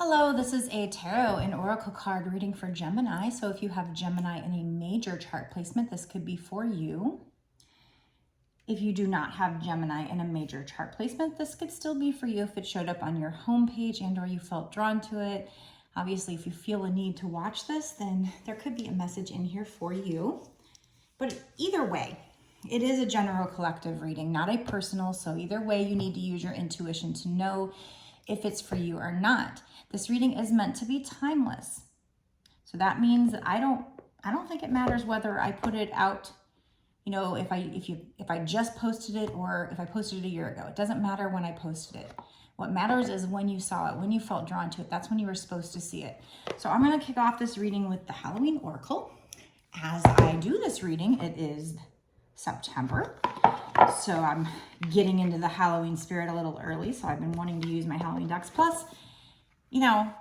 Hello, this is a tarot and oracle card reading for Gemini. So if you have Gemini in a major chart placement, this could be for you. If you do not have Gemini in a major chart placement, this could still be for you if it showed up on your homepage and or you felt drawn to it. Obviously, if you feel a need to watch this, then there could be a message in here for you. But either way, it is a general collective reading, not a personal. So either way, you need to use your intuition to know if it's for you or not. This reading is meant to be timeless. So that means that I don't think it matters whether I put it out, you know, if I just posted it or if I posted it a year ago. It doesn't matter when I posted it. What matters is when you saw it, when you felt drawn to it. That's when you were supposed to see it. So I'm going to kick off this reading with the Halloween Oracle. As I do this reading, it is September. So I'm getting into the Halloween spirit a little early. So I've been wanting to use my Halloween decks. Plus, you know,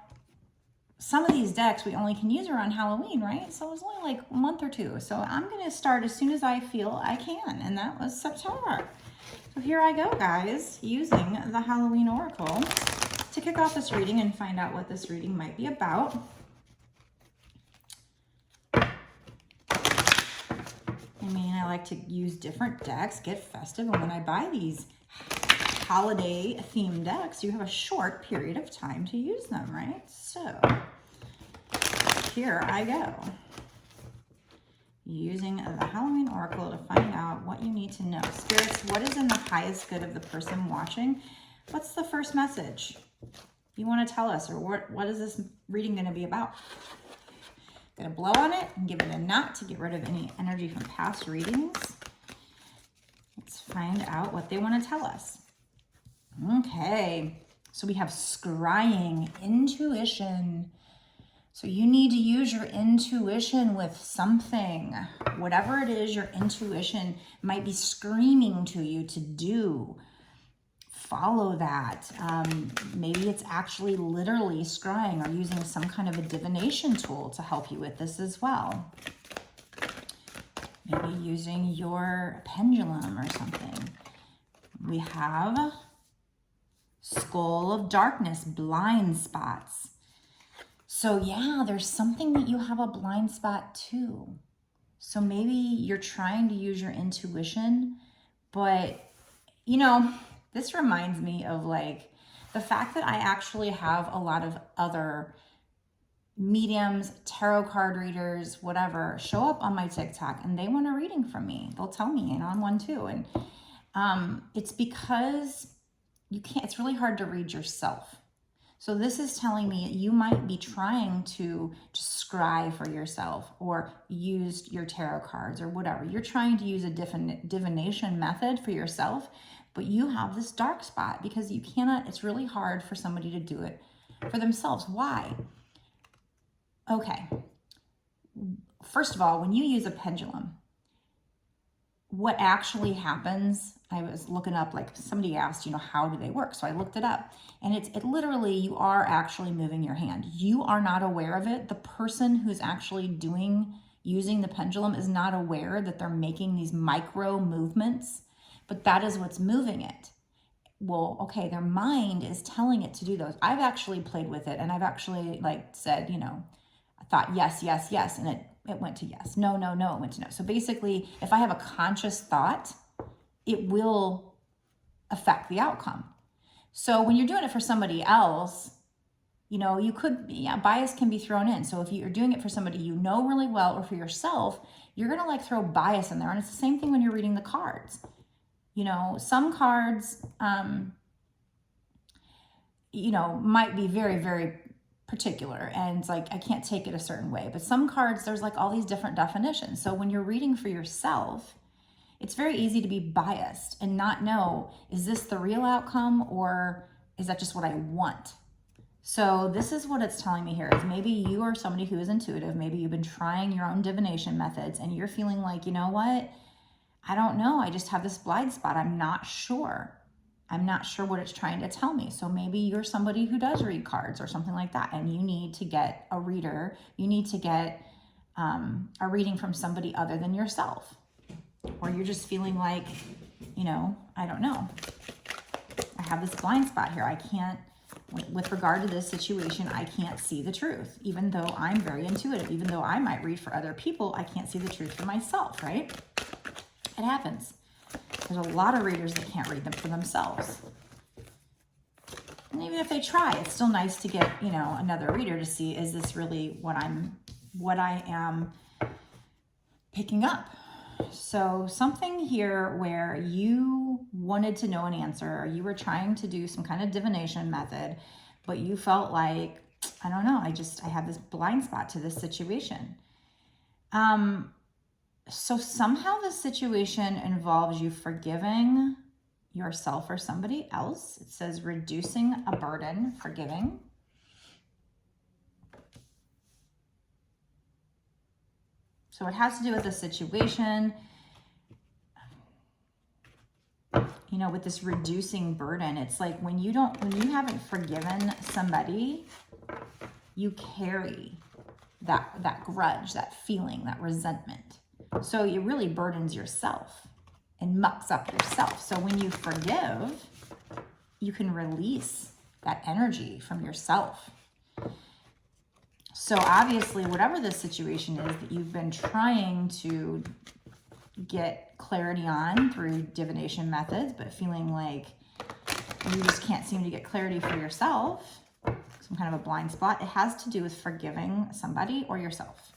some of these decks we only can use around Halloween, right? So it's only like a month or two. So I'm going to start as soon as I feel I can. And that was September. So here I go, guys, using the Halloween Oracle to kick off this reading and find out what this reading might be about. I mean, I like to use different decks, get festive, and when I buy these holiday themed decks, you have a short period of time to use them, right? So here I go. Using the Halloween Oracle to find out what you need to know. Spirits, what is in the highest good of the person watching? What's the first message you want to tell us? Or what is this reading going to be about? Gonna blow on it and give it a knot to get rid of any energy from past readings. Let's find out what they want to tell us. Okay, so we have Scrying Intuition. So you need to use your intuition with something. Whatever it is, your intuition might be screaming to you to do. Follow that. Maybe it's actually literally scrying or using some kind of a divination tool to help you with this as well. Maybe using your pendulum or something. We have Skull of Darkness, blind spots. So yeah, there's something that you have a blind spot to. So maybe you're trying to use your intuition, but you know, this reminds me of like the fact that I actually have a lot of other mediums, tarot card readers, whatever, show up on my TikTok and they want a reading from me. They'll tell me, and I'm one too. And it's because you can't, it's really hard to read yourself. So this is telling me you might be trying to just scry for yourself or use your tarot cards or whatever. You're trying to use a divination method for yourself, but you have this dark spot because you cannot, it's really hard for somebody to do it for themselves. Why? Okay. First of all, when you use a pendulum, what actually happens, I was looking up, like somebody asked, you know, how do they work? So I looked it up, and it literally, you are actually moving your hand. You are not aware of it. The person who's actually using the pendulum is not aware that they're making these micro movements, but that is what's moving it. Well, okay, their mind is telling it to do those. I've actually played with it, and I've actually like said, you know, I thought yes, yes, yes, and it went to yes. No, no, no, it went to no. So basically, if I have a conscious thought, it will affect the outcome. So when you're doing it for somebody else, you know, you could, yeah, bias can be thrown in. So if you're doing it for somebody you know really well or for yourself, you're going to like throw bias in there. And it's the same thing when you're reading the cards. You know, some cards, you know, might be very, very particular and it's like I can't take it a certain way, but some cards there's like all these different definitions. So when you're reading for yourself, it's very easy to be biased and not know, is this the real outcome or is that just what I want? So this is what it's telling me here is maybe you are somebody who is intuitive, maybe you've been trying your own divination methods and you're feeling like, you know what, I don't know, I just have this blind spot, I'm not sure what it's trying to tell me. So maybe you're somebody who does read cards or something like that, and you need to get a reader. You need to get a reading from somebody other than yourself. Or you're just feeling like, you know, I don't know. I have this blind spot here. I can't with regard to this situation, I can't see the truth, even though I'm very intuitive, even though I might read for other people, I can't see the truth for myself, right? It happens. There's a lot of readers that can't read them for themselves. And even if they try, it's still nice to get, you know, another reader to see, is this really what I am picking up? So something here where you wanted to know an answer, or you were trying to do some kind of divination method, but you felt like, I don't know, I have this blind spot to this situation. So somehow this situation involves you forgiving yourself or somebody else. It says reducing a burden, forgiving. So it has to do with the situation, you know, with this reducing burden. It's like when you haven't forgiven somebody, you carry that grudge, that feeling, that resentment. So it really burdens yourself and mucks up yourself. So when you forgive, you can release that energy from yourself. So obviously, whatever the situation is that you've been trying to get clarity on through divination methods, but feeling like you just can't seem to get clarity for yourself, some kind of a blind spot, it has to do with forgiving somebody or yourself.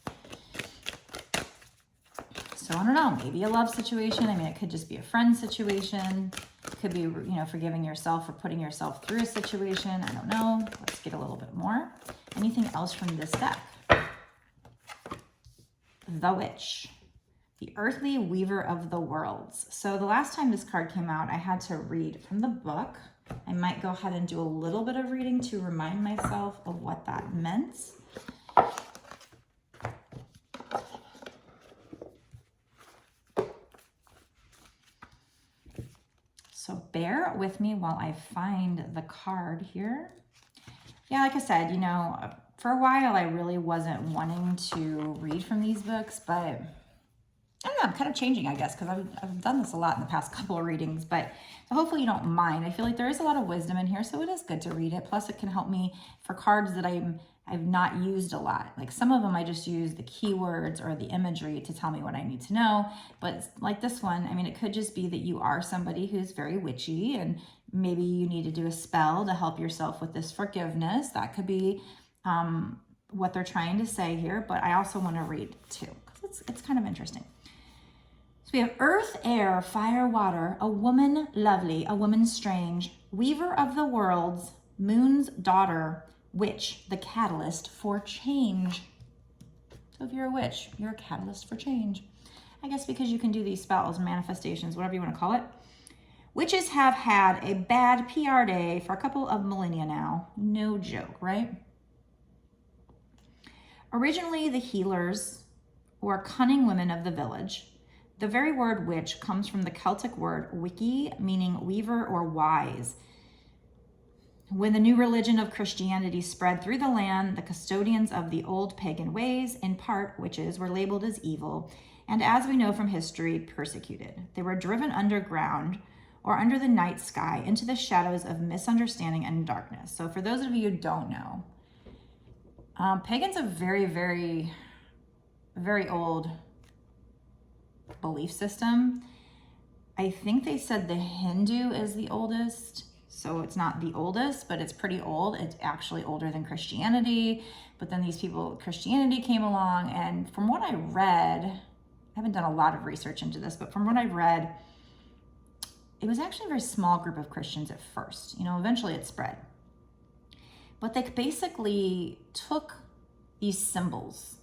So I don't know, maybe a love situation. I mean, it could just be a friend situation. It could be, you know, forgiving yourself for putting yourself through a situation. I don't know. Let's get a little bit more. Anything else from this deck? The Witch, the earthly weaver of the worlds. So the last time this card came out, I had to read from the book. I might go ahead and do a little bit of reading to remind myself of what that meant. So bear with me while I find the card here. Yeah, like I said, you know, for a while I really wasn't wanting to read from these books, but I don't know, I'm kind of changing, I guess, because I've done this a lot in the past couple of readings, but so hopefully you don't mind. I feel like there is a lot of wisdom in here, so it is good to read it. Plus it can help me for cards that I've not used a lot. Like some of them I just use the keywords or the imagery to tell me what I need to know. But like this one, I mean, it could just be that you are somebody who's very witchy and maybe you need to do a spell to help yourself with this forgiveness. That could be what they're trying to say here, but I also want to read too, because it's kind of interesting. So we have earth, air, fire, water, a woman lovely, a woman strange, weaver of the worlds, moon's daughter, witch, the catalyst for change. So if you're a witch, you're a catalyst for change. I guess because you can do these spells, manifestations, whatever you want to call it. Witches have had a bad PR day for a couple of millennia now. No joke, right? Originally, the healers were cunning women of the village. The very word witch comes from the Celtic word wiki, meaning weaver or wise. When the new religion of Christianity spread through the land, the custodians of the old pagan ways, in part witches, were labeled as evil, and as we know from history, persecuted. They were driven underground or under the night sky into the shadows of misunderstanding and darkness. So for those of you who don't know, pagan's a very, very, very old belief system. I think they said the Hindu is the oldest. So it's not the oldest, but it's pretty old. It's actually older than Christianity. But then these people, Christianity came along, and from what I read, I haven't done a lot of research into this, but from what I read, it was actually a very small group of Christians at first. You know, eventually it spread. But they basically took these symbols,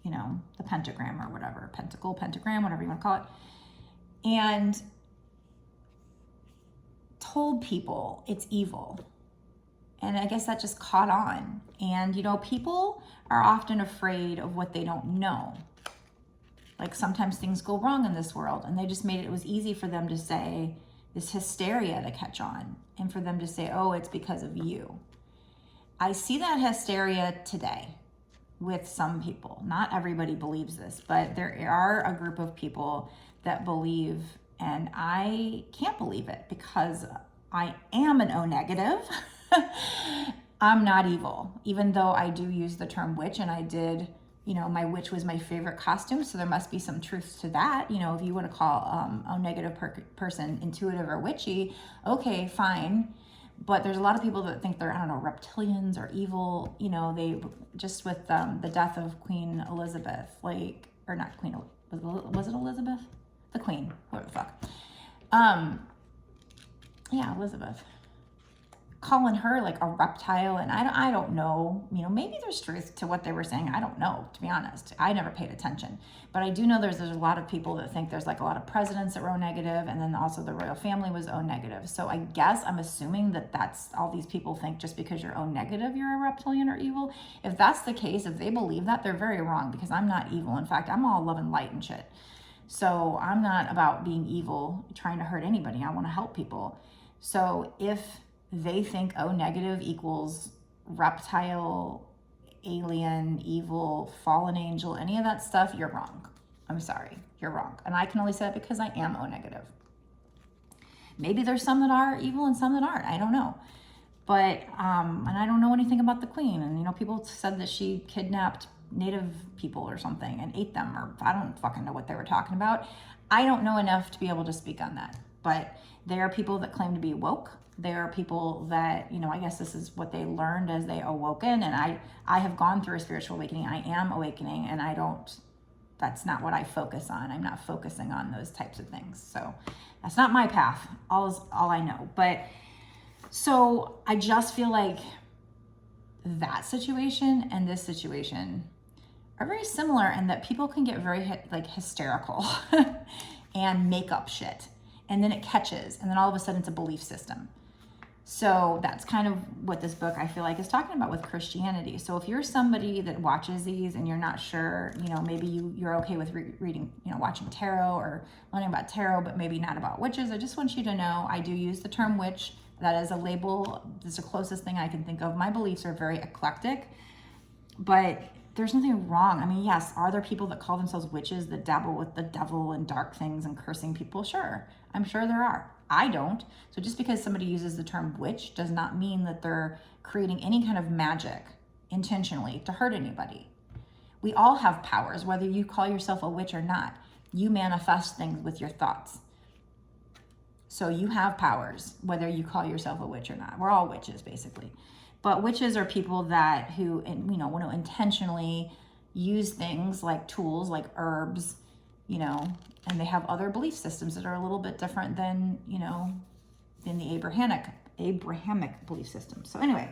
you know, the pentagram or whatever, pentacle, pentagram, whatever you want to call it, and told people it's evil. And I guess that just caught on. And, you know, people are often afraid of what they don't know. Like sometimes things go wrong in this world, and they just made it was easy for them to say this hysteria to catch on, and for them to say, oh, it's because of you. I see that hysteria today with some people. Not everybody believes this, but there are a group of people that believe, and I can't believe it because I am an O negative. I'm not evil, even though I do use the term witch, and I did, my witch was my favorite costume, so there must be some truth to that. If you want to call a negative person intuitive or witchy, okay, fine. But there's a lot of people that think they're, I don't know, reptilians or evil. They just with the death of Queen Elizabeth, or not Queen, was it Elizabeth? The Queen, whatever the fuck. Yeah, Elizabeth. Calling her like a reptile, and I don't know, maybe there's truth to what they were saying. I don't know, to be honest. I never paid attention, but I do know there's a lot of people that think there's like a lot of presidents that were O negative, and then also the royal family was O negative. So I guess I'm assuming that that's all these people think. Just because you're O negative, you're a reptilian or evil. If that's the case, if they believe that, they're very wrong, because I'm not evil. In fact, I'm all love and light and shit. So I'm not about being evil, trying to hurt anybody. I want to help people. So if they think O negative equals reptile, alien, evil, fallen angel, any of that stuff, you're wrong. I'm sorry, you're wrong. And I can only say that because I am O negative. Maybe there's some that are evil and some that aren't. I don't know. But, and I don't know anything about the Queen. And, people said that she kidnapped Native people or something and ate them, or I don't fucking know what they were talking about. I don't know enough to be able to speak on that. But there are people that claim to be woke. There are people that, I guess this is what they learned as they awoken. And I have gone through a spiritual awakening. I am awakening, and that's not what I focus on. I'm not focusing on those types of things. So that's not my path. All I know. But so I just feel like that situation and this situation are very similar, in that people can get very hysterical and make up shit. And then it catches, and then all of a sudden it's a belief system. So that's kind of what this book, I feel like, is talking about with Christianity. So if you're somebody that watches these and you're not sure, maybe you're okay with reading, watching tarot or learning about tarot, but maybe not about witches, I just want you to know I do use the term witch. That is a label. It's the closest thing I can think of. My beliefs are very eclectic, but there's nothing wrong. I mean, yes, are there people that call themselves witches that dabble with the devil and dark things and cursing people? Sure. I'm sure there are. I don't. So just because somebody uses the term witch does not mean that they're creating any kind of magic intentionally to hurt anybody. We all have powers, whether you call yourself a witch or not. You manifest things with your thoughts. So you have powers, whether you call yourself a witch or not. We're all witches, basically. But witches are people who want to intentionally use things like tools, like herbs, and they have other belief systems that are a little bit different than, than the Abrahamic belief system. So anyway,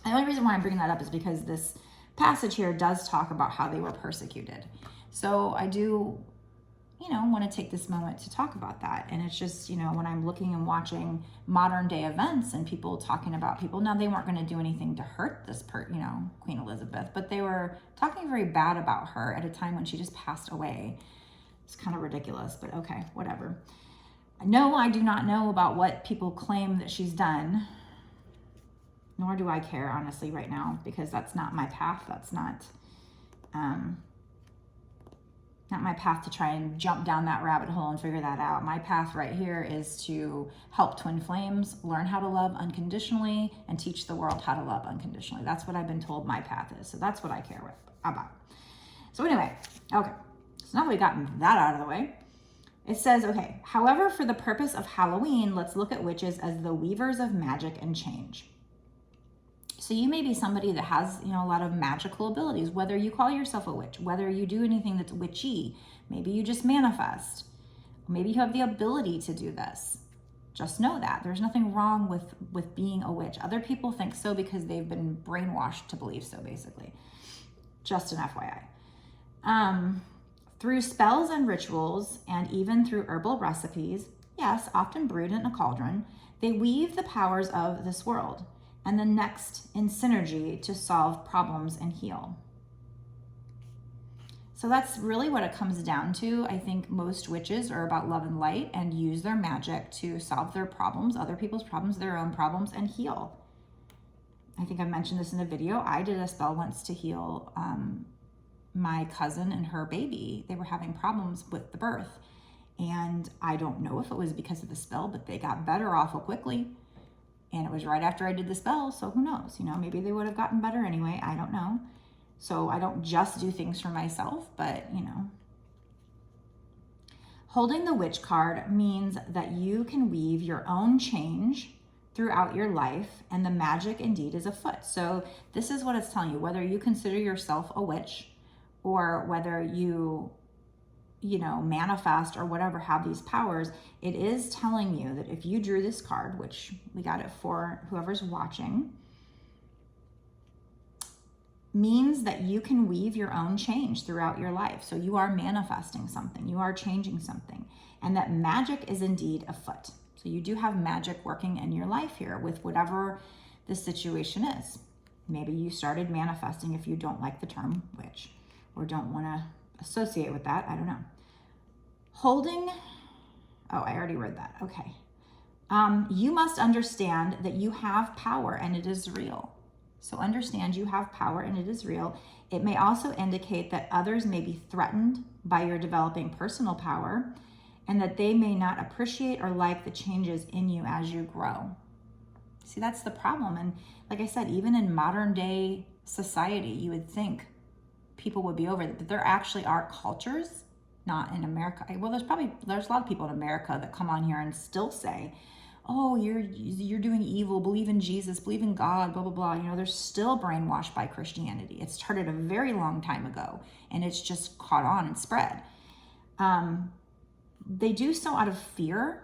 the only reason why I'm bringing that up is because this passage here does talk about how they were persecuted. So I do, want to take this moment to talk about that. And it's just, when I'm looking and watching modern day events and people talking about people, now they weren't going to do anything to hurt this Queen Elizabeth, but they were talking very bad about her at a time when she just passed away. It's kind of ridiculous, but okay, whatever. No, I do not know about what people claim that she's done, nor do I care, honestly, right now, because that's not my path. That's not my path to try and jump down that rabbit hole and figure that out. My path right here is to help twin flames learn how to love unconditionally and teach the world how to love unconditionally. That's what I've been told my path is. So that's what I care about. So anyway, okay. So now that we've gotten that out of the way, it says, okay, however, for the purpose of Halloween, let's look at witches as the weavers of magic and change. So you may be somebody that has, a lot of magical abilities, whether you call yourself a witch, whether you do anything that's witchy, maybe you just manifest, maybe you have the ability to do this. Just know that there's nothing wrong with being a witch. Other people think so because they've been brainwashed to believe so, basically. Just an FYI. Through spells and rituals, and even through herbal recipes, yes, often brewed in a cauldron, they weave the powers of this world and the next in synergy to solve problems and heal. So that's really what it comes down to. I think most witches are about love and light and use their magic to solve their problems, other people's problems, their own problems, and heal. I think I mentioned this in a video. I did a spell once to heal my cousin and her baby. They were having problems with the birth. And I don't know if it was because of the spell, but they got better awful quickly. And it was right after I did the spell, so who knows? Maybe they would have gotten better anyway. I don't know. So I don't just do things for myself, but Holding the Witch card means that you can weave your own change throughout your life, and the magic indeed is afoot. So this is what it's telling you, whether you consider yourself a witch or whether you manifest or whatever, have these powers, it is telling you that if you drew this card, which we got it for whoever's watching, means that you can weave your own change throughout your life. So you are manifesting something, you are changing something, and that magic is indeed afoot. So you do have magic working in your life here with whatever the situation is. Maybe you started manifesting, if you don't like the term witch or don't want to associate with that, I don't know. Holding, oh, I already read that. Okay. You must understand that you have power and it is real. So understand you have power and it is real. It may also indicate that others may be threatened by your developing personal power and that they may not appreciate or like the changes in you as you grow. See, that's the problem. And like I said, even in modern day society, you would think people would be over it, but there actually are cultures, not in America. Well, there's a lot of people in America that come on here and still say, oh, you're doing evil, believe in Jesus, believe in God, blah, blah, blah. They're still brainwashed by Christianity. It started a very long time ago, and it's just caught on and spread. They do so out of fear,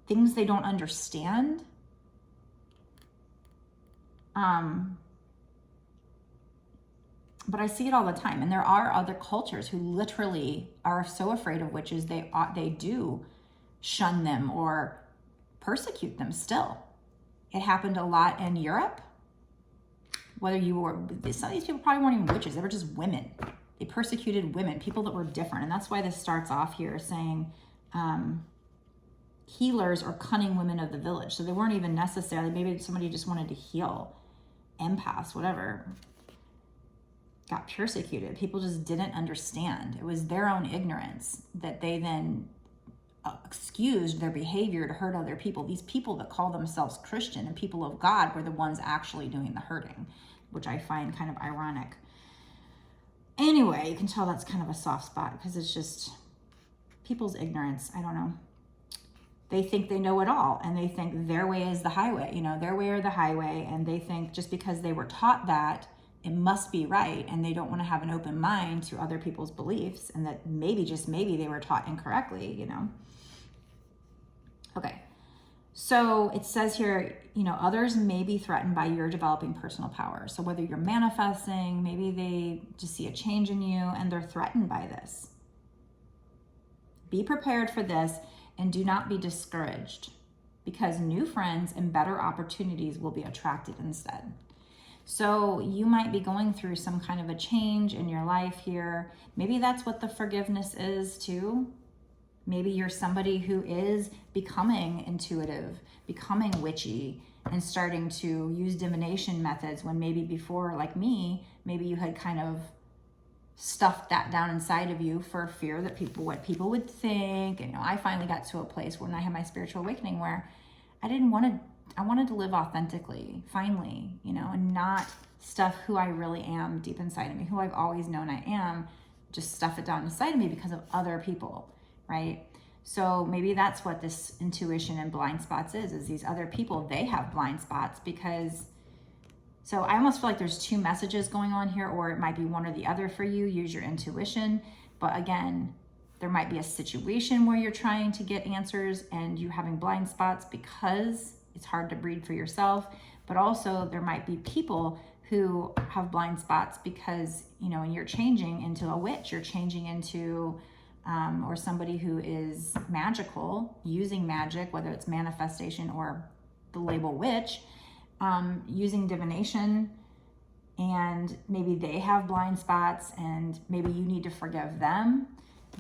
things they don't understand. But I see it all the time. And there are other cultures who literally are so afraid of witches, they do shun them or persecute them still. It happened a lot in Europe. Some of these people probably weren't even witches. They were just women. They persecuted women, people that were different. And that's why this starts off here saying healers or cunning women of the village. So they weren't even necessarily, maybe somebody just wanted to heal, empaths, whatever, got persecuted. People just didn't understand. It was their own ignorance that they then excused their behavior to hurt other people. These people that call themselves Christian and people of God were the ones actually doing the hurting, which I find kind of ironic. Anyway, you can tell that's kind of a soft spot because it's just people's ignorance. I don't know. They think they know it all and they think their way is the highway, their way or the highway. And they think just because they were taught that, it must be right, and they don't want to have an open mind to other people's beliefs, and that maybe, just maybe, they were taught incorrectly, Okay, so it says here, others may be threatened by your developing personal power. So whether you're manifesting, maybe they just see a change in you and they're threatened by this. Be prepared for this and do not be discouraged, because new friends and better opportunities will be attracted instead. So you might be going through some kind of a change in your life here. Maybe that's what the forgiveness is too. Maybe you're somebody who is becoming intuitive, becoming witchy, and starting to use divination methods when maybe before, like me, maybe you had kind of stuffed that down inside of you for fear that what people would think. And I finally got to a place when I had my spiritual awakening where I wanted to live authentically, finally, and not stuff who I really am deep inside of me, who I've always known I am, just stuff it down inside of me because of other people, right? So maybe that's what this intuition and blind spots is these other people, they have blind spots because, so I almost feel like there's two messages going on here, or it might be one or the other for you. Use your intuition. But again, there might be a situation where you're trying to get answers and you're having blind spots because it's hard to read for yourself, but also there might be people who have blind spots because, and you're changing into a witch, you're changing into, or somebody who is magical, using magic, whether it's manifestation or the label witch, using divination, and maybe they have blind spots and maybe you need to forgive them.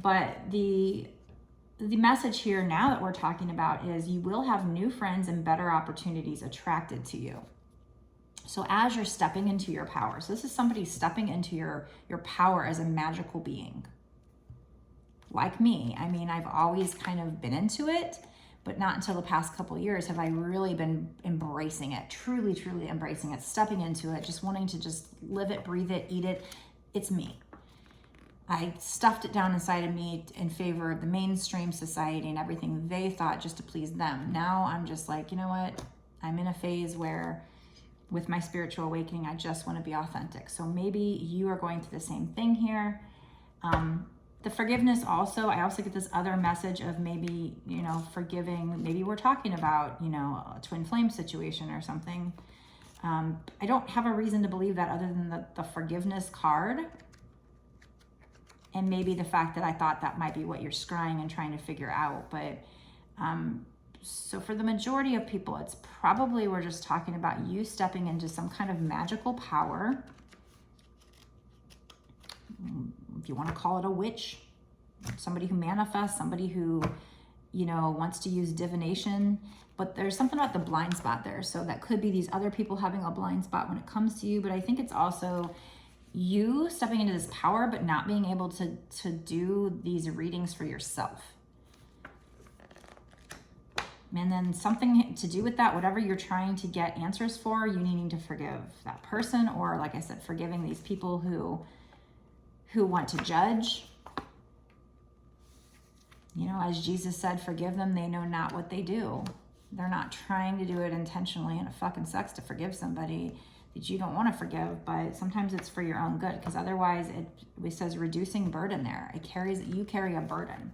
But the message here now that we're talking about is you will have new friends and better opportunities attracted to you. So as you're stepping into your power, so this is somebody stepping into your power as a magical being. Like me, I've always kind of been into it, but not until the past couple of years have I really been embracing it, truly, truly embracing it, stepping into it, just wanting to just live it, breathe it, eat it. It's me. I stuffed it down inside of me in favor of the mainstream society and everything they thought just to please them. Now I'm just like, you know what? I'm in a phase where with my spiritual awakening, I just want to be authentic. So maybe you are going through the same thing here. The forgiveness also, I also get this other message of maybe, you know, forgiving. Maybe we're talking about, you know, a twin flame situation or something. I don't have a reason to believe that other than the forgiveness card. And maybe the fact that I thought that might be what you're scrying and trying to figure out. But so for the majority of people, it's probably we're just talking about you stepping into some kind of magical power. If you want to call it a witch, somebody who manifests, somebody who, you know, wants to use divination. But there's something about the blind spot there. So that could be these other people having a blind spot when it comes to you. But I think it's also you stepping into this power, but not being able to do these readings for yourself. And then something to do with that, whatever you're trying to get answers for, you needing to forgive that person, or like I said, forgiving these people who want to judge. You know, as Jesus said, forgive them, they know not what they do. They're not trying to do it intentionally, and it fucking sucks to forgive somebody that you don't want to forgive, but sometimes it's for your own good, because otherwise it says reducing burden there. You carry a burden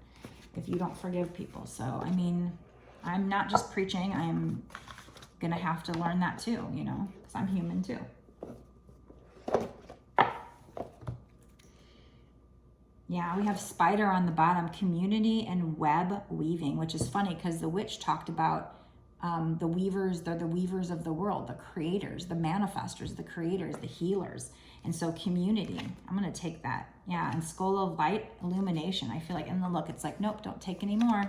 if you don't forgive people. So, I mean, I'm not just preaching, I'm gonna have to learn that too, you know, because I'm human too. Yeah, we have spider on the bottom, community and web weaving, which is funny because the witch talked about the weavers. They're the weavers of the world, the creators, the manifestors, the creators, the healers. And so community, I'm going to take that. Yeah, and skull of light, illumination. I feel like in the look, it's like, nope, don't take any more.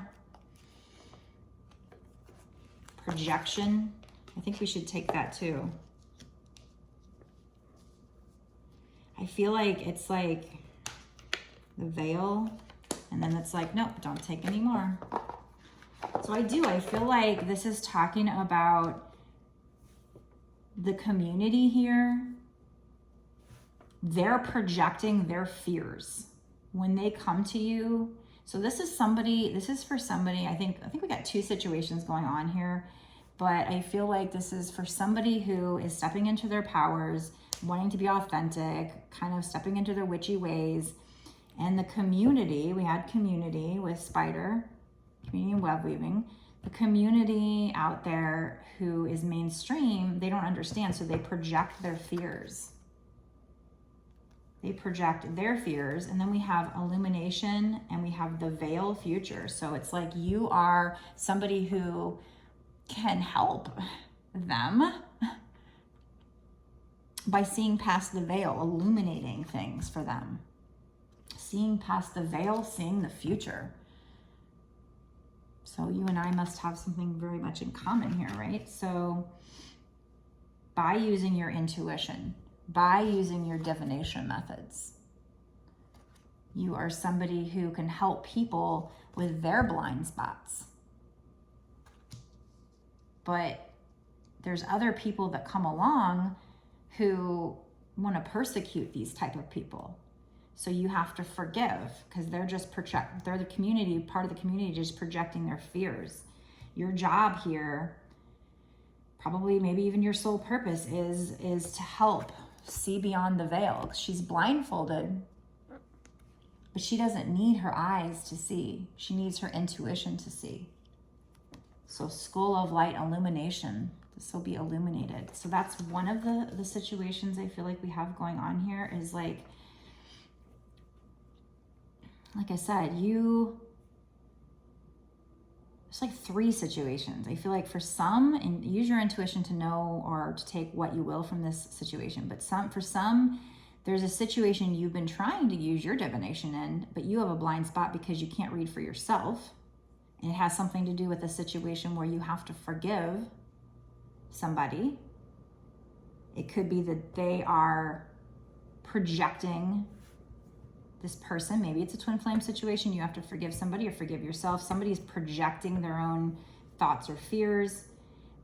Projection. I think we should take that too. I feel like it's like the veil, and then it's like, nope, don't take any more. So I feel like this is talking about the community here. They're projecting their fears when they come to you. So this is for somebody, I think we got two situations going on here, but I feel like this is for somebody who is stepping into their powers, wanting to be authentic, kind of stepping into their witchy ways. And the community, we had community with spider, community and web weaving. The community out there who is mainstream, they don't understand, so they project their fears. They project their fears, and then we have illumination and we have the veil future. So it's like you are somebody who can help them by seeing past the veil, illuminating things for them. Seeing past the veil, seeing the future. So you and I must have something very much in common here, right? So by using your intuition, by using your divination methods, you are somebody who can help people with their blind spots. But there's other people that come along who want to persecute these type of people. So you have to forgive, because they're the community, part of the community, just projecting their fears. Your job here, probably maybe even your sole purpose, is to help see beyond the veil. She's blindfolded, but she doesn't need her eyes to see. She needs her intuition to see. So skull of light, illumination. This will be illuminated. So that's one of the situations I feel like we have going on here, is like I said, it's like three situations. I feel like for some, and use your intuition to know or to take what you will from this situation, but for some, there's a situation you've been trying to use your divination in, but you have a blind spot because you can't read for yourself. And it has something to do with a situation where you have to forgive somebody. It could be that they are projecting this person. Maybe it's a twin flame situation. You have to forgive somebody or forgive yourself. Somebody's projecting their own thoughts or fears,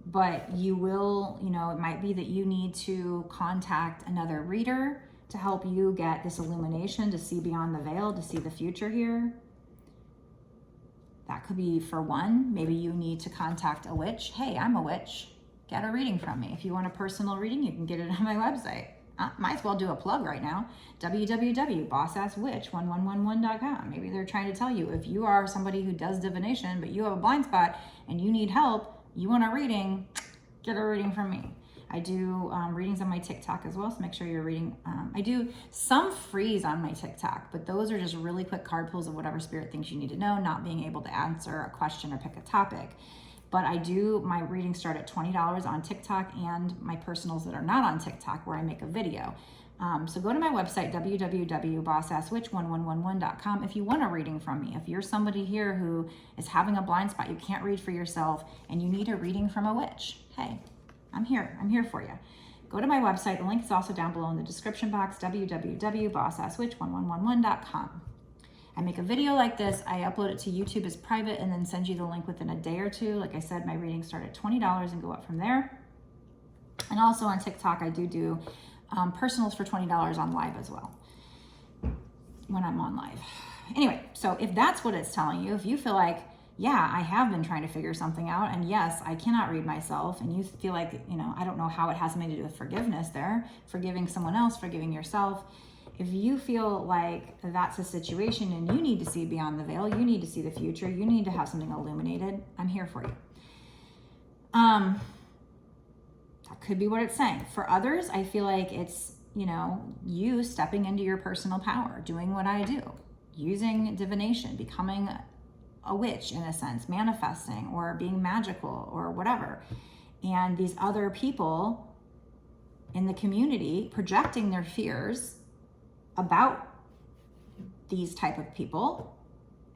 but you will, you know, it might be that you need to contact another reader to help you get this illumination, to see beyond the veil, to see the future here. That could be for one. Maybe you need to contact a witch. Hey, I'm a witch. Get a reading from me. If you want a personal reading, you can get it on my website. Might as well do a plug right now. www.bossasswitch1111.com. Maybe they're trying to tell you, if you are somebody who does divination, but you have a blind spot and you need help, you want a reading, get a reading from me. I do readings on my TikTok as well, so make sure you're reading. I do some frees on my TikTok, but those are just really quick card pulls of whatever spirit thinks you need to know, not being able to answer a question or pick a topic. But I do, my readings start at $20 on TikTok, and my personals that are not on TikTok where I make a video. So go to my website, www.bossasswitch1111.com, if you want a reading from me. If you're somebody here who is having a blind spot, you can't read for yourself, and you need a reading from a witch, hey, I'm here for you. Go to my website. The link is also down below in the description box, www.bossasswitch1111.com. I make a video like this, I upload it to YouTube as private, and then send you the link within a day or two. Like I said, my readings start at $20 and go up from there. And also on TikTok, I do personals for $20 on live as well, when I'm on live. Anyway, so if that's what it's telling you, if you feel like, yeah, I have been trying to figure something out, and yes, I cannot read myself, and you feel like, you know, I don't know how it has something to do with forgiveness there, forgiving someone else, forgiving yourself. If you feel like that's a situation and you need to see beyond the veil, you need to see the future, you need to have something illuminated, I'm here for you. That could be what it's saying. For others, I feel like it's, you know, you stepping into your personal power, doing what I do, using divination, becoming a witch in a sense, manifesting or being magical or whatever. And these other people in the community projecting their fears about these type of people,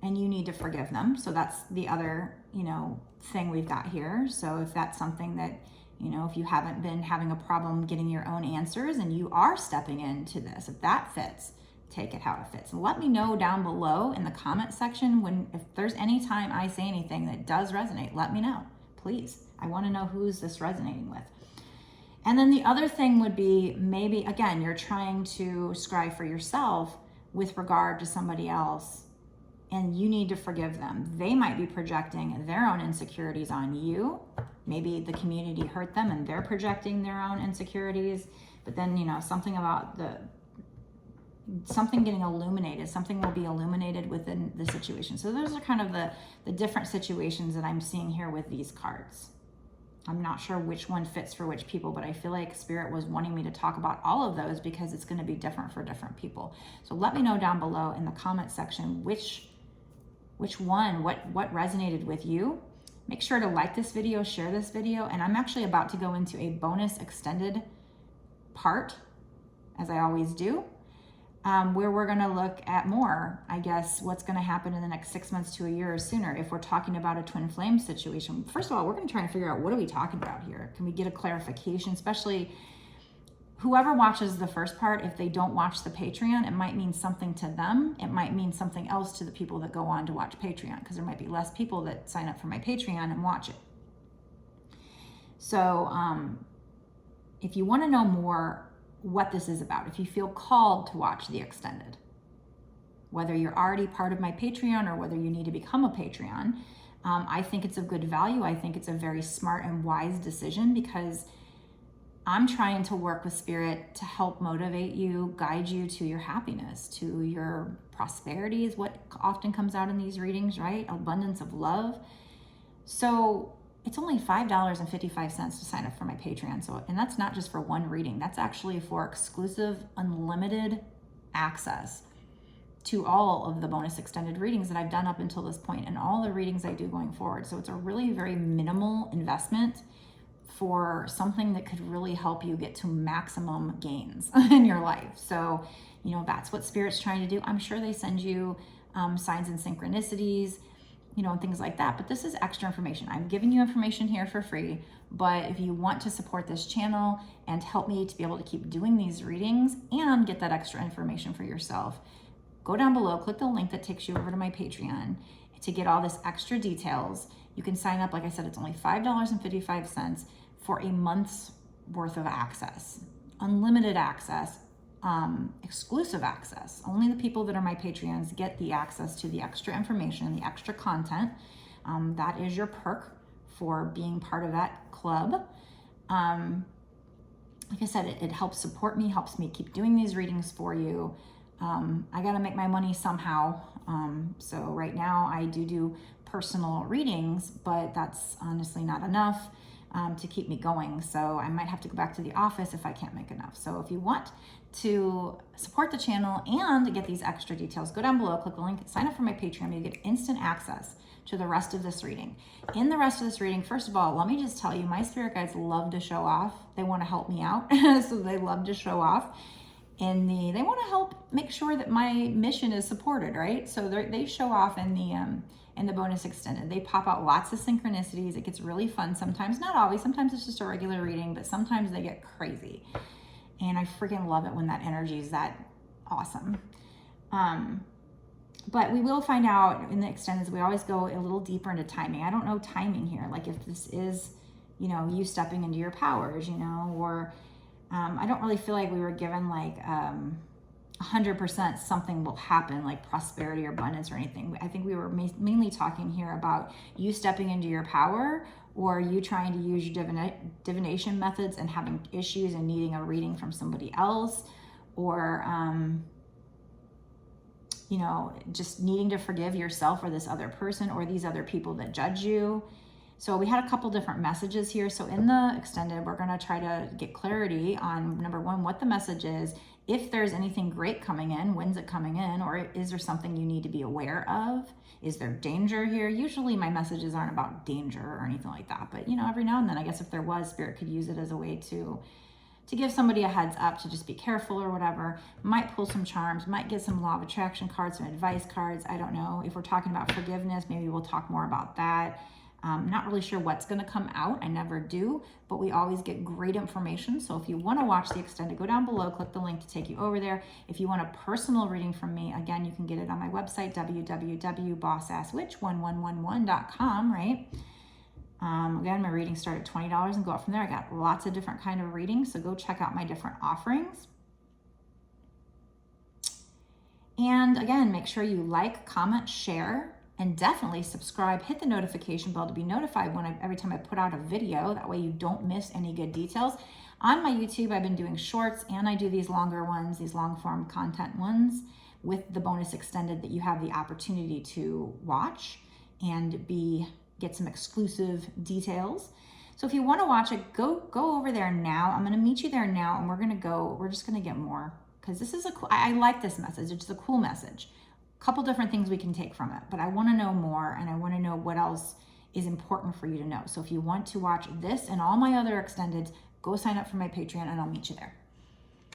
and you need to forgive them. So that's the other, you know, thing we've got here. So if that's something that, you know, if you haven't been having a problem getting your own answers and you are stepping into this, if that fits, take it how it fits. And let me know down below in the comment section if there's any time I say anything that does resonate, let me know, please. I want to know who's this resonating with. And then the other thing would be, maybe, again, you're trying to scry for yourself with regard to somebody else, and you need to forgive them. They might be projecting their own insecurities on you. Maybe the community hurt them and they're projecting their own insecurities. But then, you know, something about something getting illuminated, something will be illuminated within the situation. So those are kind of the different situations that I'm seeing here with these cards. I'm not sure which one fits for which people, but I feel like Spirit was wanting me to talk about all of those because it's going to be different for different people. So let me know down below in the comment section which one, what resonated with you. Make sure to like this video, share this video, and I'm actually about to go into a bonus extended part, as I always do, where we're going to look at more, I guess, what's going to happen in the next 6 months to a year or sooner if we're talking about a twin flame situation. First of all, we're going to try and figure out, what are we talking about here? Can we get a clarification? Especially whoever watches the first part, if they don't watch the Patreon, it might mean something to them. It might mean something else to the people that go on to watch Patreon, because there might be less people that sign up for my Patreon and watch it. So if you want to know more what this is about, if you feel called to watch the extended, whether you're already part of my Patreon or whether you need to become a Patreon, I think it's of good value. I think it's a very smart and wise decision, because I'm trying to work with Spirit to help motivate you, guide you to your happiness, to your prosperity is what often comes out in these readings, right? Abundance of love. So it's only $5.55 to sign up for my Patreon. So, and that's not just for one reading. That's actually for exclusive, unlimited access to all of the bonus extended readings that I've done up until this point and all the readings I do going forward. So it's a really very minimal investment for something that could really help you get to maximum gains in your life. So, you know, that's what Spirit's trying to do. I'm sure they send you signs and synchronicities, you know, and things like that. But this is extra information. I'm giving you information here for free. But if you want to support this channel and help me to be able to keep doing these readings and get that extra information for yourself, go down below, click the link that takes you over to my Patreon to get all this extra details. You can sign up. Like I said, it's only $5.55 for a month's worth of access, unlimited access, exclusive access. Only the people that are my Patreons get the access to the extra information, the extra content. That is your perk for being part of that club. Like I said, it helps support me, helps me keep doing these readings for you. I got to make my money somehow. So right now I do personal readings, but that's honestly not enough to keep me going. So I might have to go back to the office if I can't make enough. So if you want to support the channel and get these extra details, go down below, click the link, sign up for my Patreon. You get instant access to the rest of this reading. In the rest of this reading, first of all, let me just tell you, my spirit guides love to show off. They want to help me out. So they love to show off. They want to help make sure that my mission is supported, right? So they show off in the bonus extended. They pop out lots of synchronicities. It gets really fun sometimes, not always. Sometimes it's just a regular reading, but sometimes they get crazy. And I freaking love it when that energy is that awesome. But we will find out in the extendeds. We always go a little deeper into timing. I don't know timing here. Like if this is, you stepping into your powers, or I don't really feel like we were given like 100% something will happen, like prosperity or abundance or anything. I think we were mainly talking here about you stepping into your power, or you trying to use your divination methods and having issues and needing a reading from somebody else, or just needing to forgive yourself or this other person or these other people that judge you. So we had a couple different messages here. So in the extended, we're going to try to get clarity on, number one, what the message is. If there's anything great coming in, when's it coming in? Or is there something you need to be aware of? Is there danger here? Usually my messages aren't about danger or anything like that. But, every now and then, I guess if there was, Spirit could use it as a way to give somebody a heads up to just be careful or whatever. Might pull some charms, might get some law of attraction cards, some advice cards. I don't know. If we're talking about forgiveness, maybe we'll talk more about that. Not really sure what's going to come out. I never do, but we always get great information. So if you want to watch the extended, go down below, click the link to take you over there. If you want a personal reading from me, again, you can get it on my website, www.bossasswitch1111.com, right? Again, my readings start at $20 and go up from there. I got lots of different kind of readings, so go check out my different offerings. And again, make sure you like, comment, share, and definitely subscribe. Hit the notification bell to be notified every time I put out a video. That way you don't miss any good details. On my YouTube, I've been doing shorts, and I do these longer ones, these long form content ones with the bonus extended that you have the opportunity to watch and get some exclusive details. So if you want to watch it, go over there now. I'm going to meet you there now, and we're just going to get more, because this is I like this message. It's a cool message. Couple different things we can take from it, but I want to know more, and I want to know what else is important for you to know. So if you want to watch this and all my other extendeds, go sign up for my Patreon, and I'll meet you there.